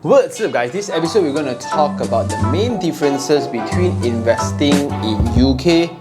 What's up guys, this episode we're going to talk about the main differences between investing in UK,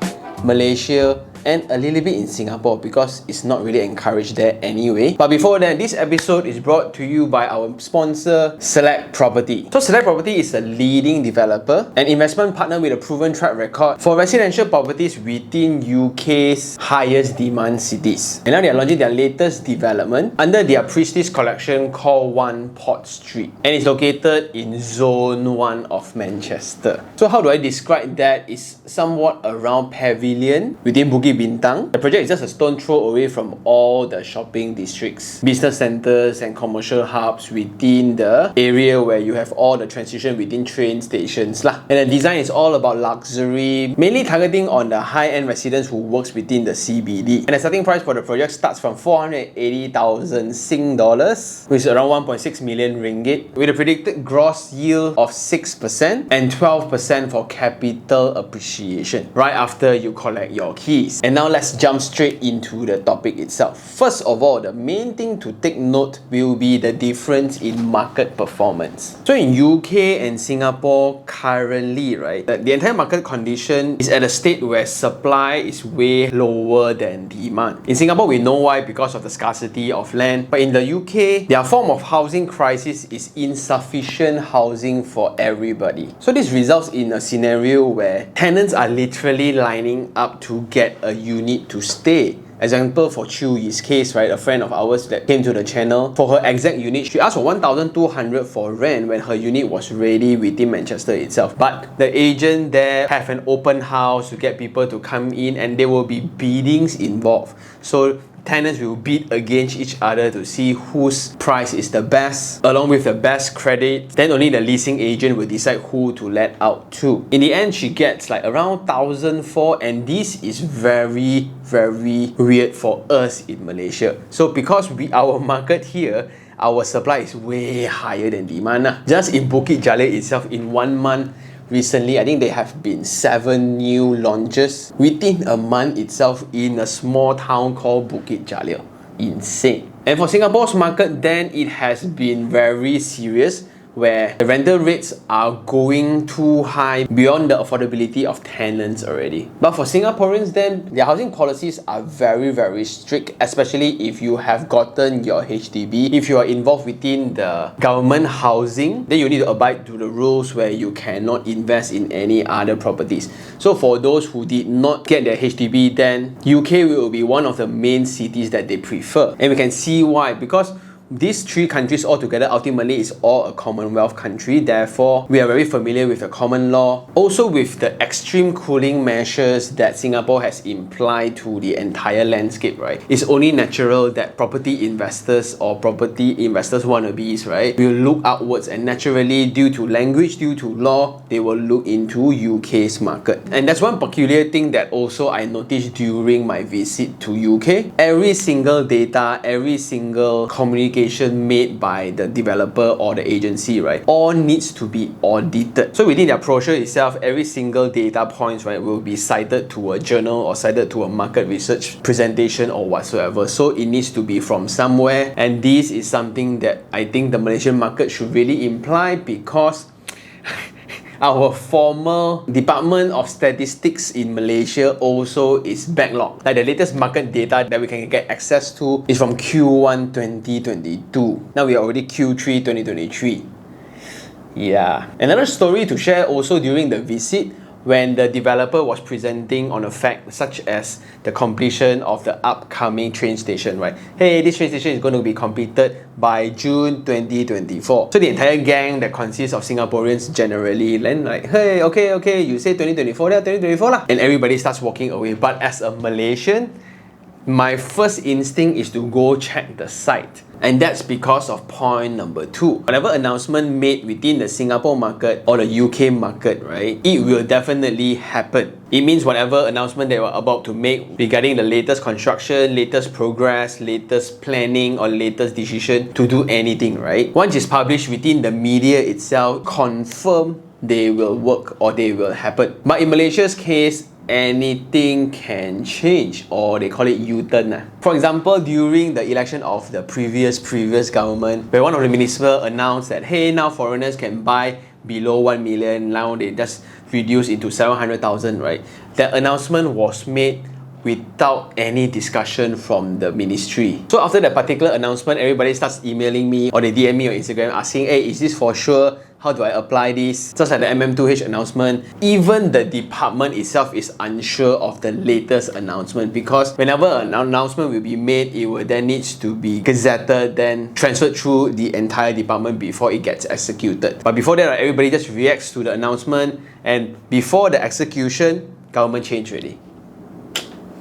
Malaysia and a little bit in Singapore because it's not really encouraged there anyway. But before that, this episode is brought to you by our sponsor, Select Property. So Select Property is a leading developer and investment partner with a proven track record for residential properties within UK's highest demand cities. And now they are launching their latest development under their Prestige collection called 1 Port Street. And it's located in Zone 1 of Manchester. So how do I describe that? It's somewhat around Pavilion within Bukit Bintang. The project is just a stone throw away from all the shopping districts, business centers and commercial hubs within the area where you have all the transition within train stations lah. And the design is all about luxury, mainly targeting on the high-end residents who works within the CBD. And the starting price for the project starts from 480,000 Sing dollars, which is around 1.6 million ringgit, with a predicted gross yield of 6% and 12% for capital appreciation right after you collect your keys. And now let's jump straight into the topic itself. First of all, the main thing to take note will be the difference in market performance. So in UK and Singapore currently, right, the entire market condition is at a state where supply is way lower than demand. In Singapore, we know why, because of the scarcity of land. But in the UK, their form of housing crisis is insufficient housing for everybody. So this results in a scenario where tenants are literally lining up to get a unit to stay. Example for Chu Yi's case, right? A friend of ours that came to the channel, for her exact unit, she asked for 1,200 for rent when her unit was ready within Manchester itself. But the agent there have an open house to get people to come in, and there will be biddings involved. So tenants will bid against each other to see whose price is the best, along with the best credit. Then only the leasing agent will decide who to let out to. In the end, she gets like around 1,004, and this is very weird for us in Malaysia. So because our market here, our supply is way higher than demand. Just in Bukit Jalil itself, in 1 month, recently, I think there have been 7 new launches within a month itself in a small town called Bukit Jalil. Insane. And for Singapore's market, then it has been very serious, where the rental rates are going too high beyond the affordability of tenants already. But for Singaporeans then, their housing policies are very strict, especially if you have gotten your HDB. If you are involved within the government housing, then you need to abide to the rules where you cannot invest in any other properties. So for those who did not get their HDB, then UK will be one of the main cities that they prefer. And we can see why, because these 3 countries altogether ultimately is all a Commonwealth country. Therefore, we are very familiar with the common law. Also with the extreme cooling measures that Singapore has implied to the entire landscape, right? It's only natural that property investors or property investors wannabes, right, will look outwards, and naturally, due to language, due to law, they will look into UK's market. And that's one peculiar thing that also I noticed during my visit to UK. Every single data, every single communication made by the developer or the agency, right, all needs to be audited. So within their brochure itself, every single data points, right, will be cited to a journal or cited to a market research presentation or whatsoever. So it needs to be from somewhere, and this is something that I think the Malaysian market should really imply, because our former Department of Statistics in Malaysia also is backlogged. Like the latest market data that we can get access to is from Q1 2022. Now we are already Q3 2023. Yeah. Another story to share also during the visit, when the developer was presenting on a fact such as the completion of the upcoming train station, right? Hey, this train station is going to be completed by June 2024. So the entire gang that consists of Singaporeans generally then like, hey, okay, you say 2024, yeah, 2024 lah. And everybody starts walking away. But as a Malaysian, my first instinct is to go check the site. And that's because of point number 2. Whatever announcement made within the Singapore market or the UK market, right, it will definitely happen. It means whatever announcement they were about to make regarding the latest construction, latest progress, latest planning, or latest decision to do anything, right, once it's published within the media itself, confirm they will work or they will happen. But in Malaysia's case, anything can change, or they call it U-turn. For example, during the election of the previous government, where one of the ministers announced that, hey, now foreigners can buy below 1 million, now they just reduce into 700,000, right? That announcement was made without any discussion from the ministry. So after that particular announcement, everybody starts emailing me or they DM me on Instagram asking, hey, is this for sure? How do I apply this? Just like the MM2H announcement, even the department itself is unsure of the latest announcement, because whenever an announcement will be made, it will then needs to be gazetted, then transferred through the entire department before it gets executed. But before that, everybody just reacts to the announcement, and before the execution, government change already.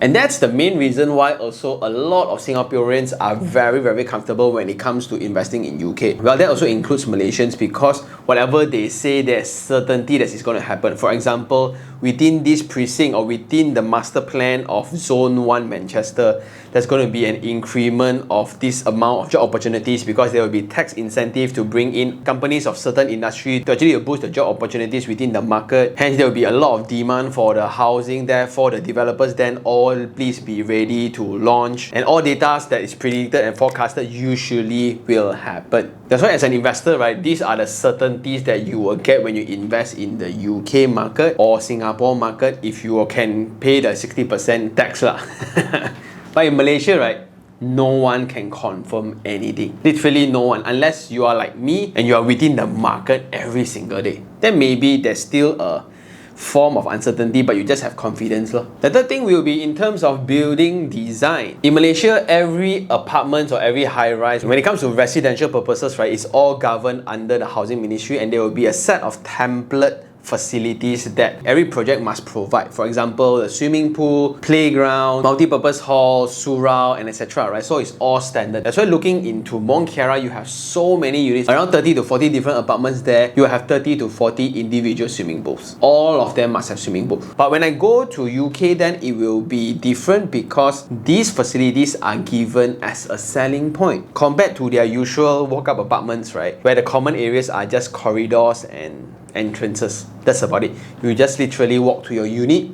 And that's the main reason why also a lot of Singaporeans are very comfortable when it comes to investing in UK. Well, that also includes Malaysians, because whatever they say, there's certainty that it's going to happen. For example, within this precinct or within the master plan of Zone 1 Manchester, there's going to be an increment of this amount of job opportunities, because there will be tax incentive to bring in companies of certain industry to actually boost the job opportunities within the market. Hence, there will be a lot of demand for the housing. Therefore, the developers then all please be ready to launch, and all data that is predicted and forecasted usually will happen. That's why as an investor, right, these are the certainties that you will get when you invest in the UK market or Singapore market if you can pay the 60% tax lah. But in Malaysia, right, no one can confirm anything. Literally no one, unless you are like me and you are within the market every single day. Then maybe there's still a form of uncertainty, but you just have confidence. The third thing will be in terms of building design. In Malaysia, every apartment or every high-rise, when it comes to residential purposes, right, it's all governed under the Housing Ministry, and there will be a set of template facilities that every project must provide. For example, the swimming pool, playground, multi-purpose hall, surau, and etc. Right? So it's all standard. That's why looking into Mont Kiara, you have so many units, around 30 to 40 different apartments there. You have 30 to 40 individual swimming pools. All of them must have swimming pools. But when I go to UK, then it will be different, because these facilities are given as a selling point compared to their usual walk-up apartments, right? Where the common areas are just corridors and entrances. That's about it. You just literally walk to your unit.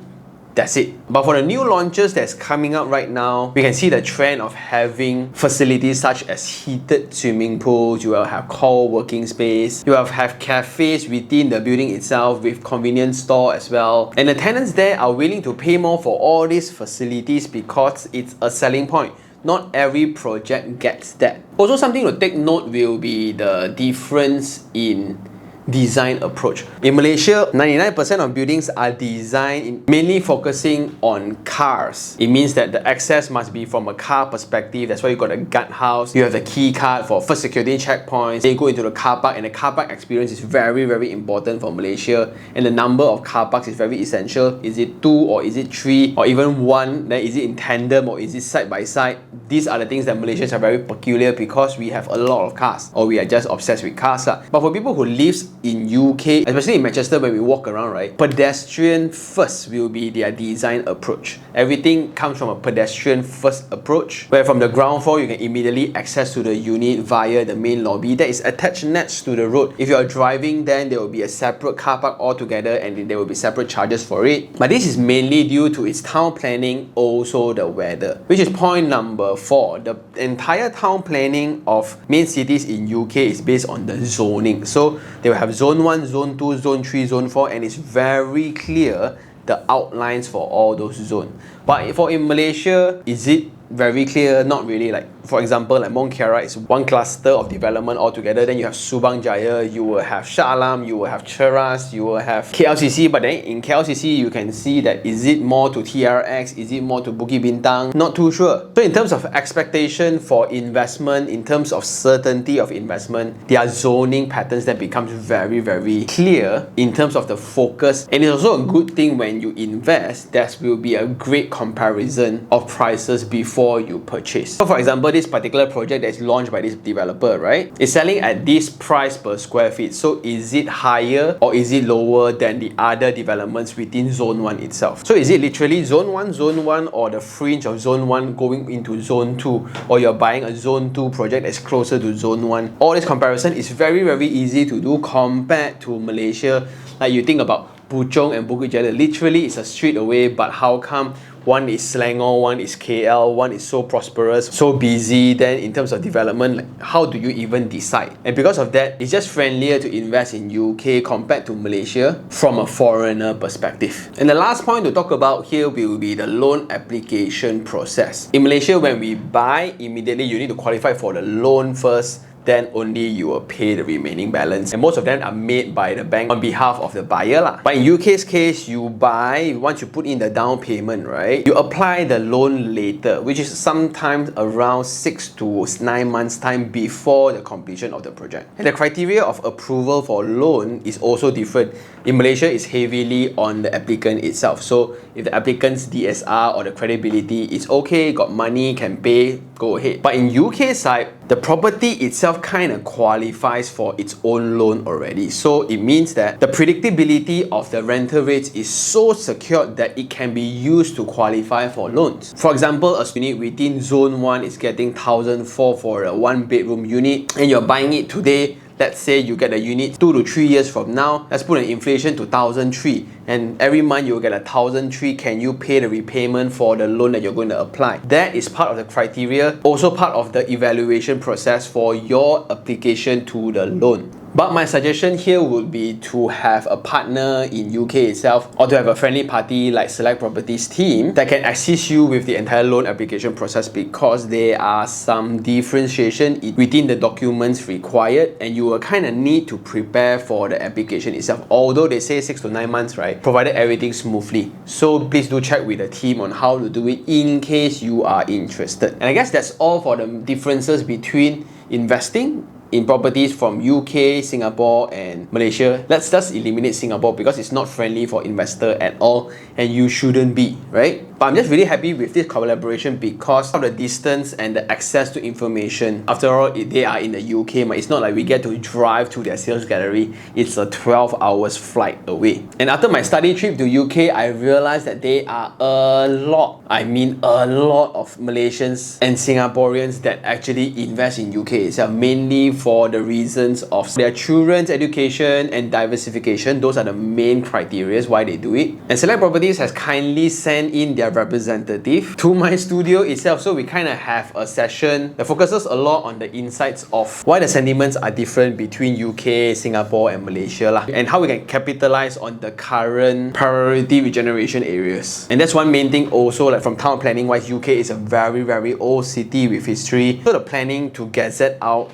That's it. But for the new launches that's coming out right now, we can see the trend of having facilities such as heated swimming pools. You will have co-working space. You will have cafes within the building itself with convenience store as well. And the tenants there are willing to pay more for all these facilities because it's a selling point. Not every project gets that. Also, something to take note will be the difference in design approach. In Malaysia, 99% of buildings are designed mainly focusing on cars. It means that the access must be from a car perspective. That's why you got a guard house. You have the key card for first security checkpoints. Then you go into the car park, and the car park experience is very important for Malaysia. And the number of car parks is very essential. Is it 2 or is it 3 or even 1? Then is it in tandem or is it side by side? These are the things that Malaysians are very peculiar, because we have a lot of cars, or we are just obsessed with cars. But for people who lives in UK, especially in Manchester, when we walk around, right, pedestrian first will be their design approach. Everything comes from a pedestrian first approach, where from the ground floor you can immediately access to the unit via the main lobby that is attached next to the road. If you are driving, then there will be a separate car park altogether, and there will be separate charges for it. But this is mainly due to its town planning, also the weather, which is point number 4. The entire town planning of main cities in UK is based on the zoning. So they will have Zone 1, Zone 2, Zone 3, Zone 4, and it's very clear the outlines for all those zones. But for in Malaysia, is it very clear? Not really. Like, for example, like Mont Kiara is one cluster of development altogether. Then you have Subang Jaya, you will have Shah Alam, you will have Cheras, you will have KLCC. But then in KLCC, you can see that is it more to TRX? Is it more to Bukit Bintang? Not too sure. So in terms of expectation for investment, in terms of certainty of investment, their zoning patterns then becomes very clear in terms of the focus. And it's also a good thing when you invest, there will be a great comparison of prices before you purchase. So for example, this particular project that is launched by this developer, right, is selling at this price per square feet. So is it higher or is it lower than the other developments within Zone 1 itself? So is it literally Zone 1, or the fringe of Zone 1 going into Zone 2, or you're buying a Zone 2 project that's closer to Zone 1? All this comparison is very easy to do compared to Malaysia. Like, you think about Puchong and Bukit Jalil. Literally, it's a street away, but how come one is Selangor, one is KL, one is so prosperous, so busy? Then in terms of development, like, how do you even decide? And because of that, it's just friendlier to invest in UK compared to Malaysia from a foreigner perspective. And the last point to talk about here will be the loan application process. In Malaysia, when we buy, immediately you need to qualify for the loan first, then only you will pay the remaining balance. And most of them are made by the bank on behalf of the buyer lah. But in UK's case, you buy, once you put in the down payment, right, you apply the loan later, which is sometimes around 6 to 9 months time before the completion of the project. And the criteria of approval for loan is also different. In Malaysia, it's heavily on the applicant itself. So if the applicant's DSR or the credibility is okay, got money, can pay, go ahead. But in UK side, the property itself kind of qualifies for its own loan already. So it means that the predictability of the rental rates is so secured that it can be used to qualify for loans. For example, a unit within zone 1 is getting 1,004 for a 1-bedroom unit, and you're buying it today. Let's say you get a unit 2 to 3 years from now. Let's put an inflation to 1,003, and every month you'll get 1,003. Can you pay the repayment for the loan that you're going to apply? That is part of the criteria, also part of the evaluation process for your application to the loan. But my suggestion here would be to have a partner in UK itself, or to have a friendly party like Select Properties team that can assist you with the entire loan application process, because there are some differentiation within the documents required, and you will kind of need to prepare for the application itself. Although they say 6 to 9 months, right, provided everything smoothly. So please do check with the team on how to do it in case you are interested. And I guess that's all for the differences between investing in properties from UK, Singapore and Malaysia. Let's just eliminate Singapore because it's not friendly for investor at all, and you shouldn't be, right? But I'm just really happy with this collaboration because of the distance and the access to information. After all, they are in the UK, but it's not like we get to drive to their sales gallery. It's a 12 hours flight away. And after my study trip to UK, I realized that there are a lot of Malaysians and Singaporeans that actually invest in UK itself, mainly for the reasons of their children's education and diversification. Those are the main criteria why they do it. And Select Properties has kindly sent in their representative to my studio itself, so we kind of have a session that focuses a lot on the insights of why the sentiments are different between UK, Singapore and Malaysia lah, and how we can capitalize on the current priority regeneration areas. And that's one main thing also, like from town planning wise, UK is a very old city with history, so the planning to gazette out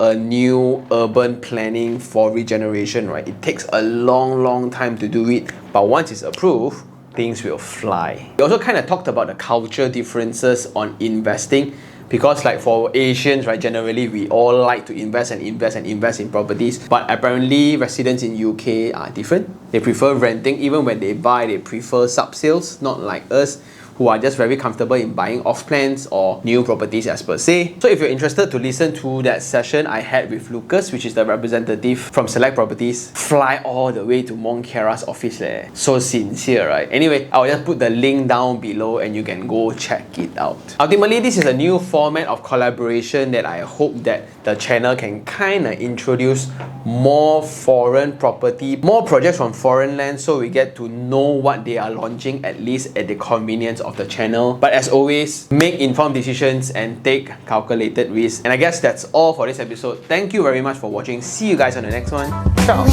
a new urban planning for regeneration, right, it takes a long time to do it, but once it's approved, things will fly. We also kind of talked about the culture differences on investing, because like for Asians, right, generally we all like to invest in properties, but apparently residents in UK are different. They prefer renting. Even when they buy, they prefer sub-sales, not like us who are just very comfortable in buying off plans or new properties as per se. So if you're interested to listen to that session I had with Lucas, which is the representative from Select Properties, fly all the way to Monkera's office leh. So sincere, right? Anyway, I'll just put the link down below and you can go check it out. Ultimately, this is a new format of collaboration that I hope that the channel can kind of introduce more foreign property, more projects from foreign lands, so we get to know what they are launching, at least at the convenience of the channel. But as always, make informed decisions and take calculated risks. And I guess that's all for this episode. Thank you very much for watching. See you guys on the next one. Ciao.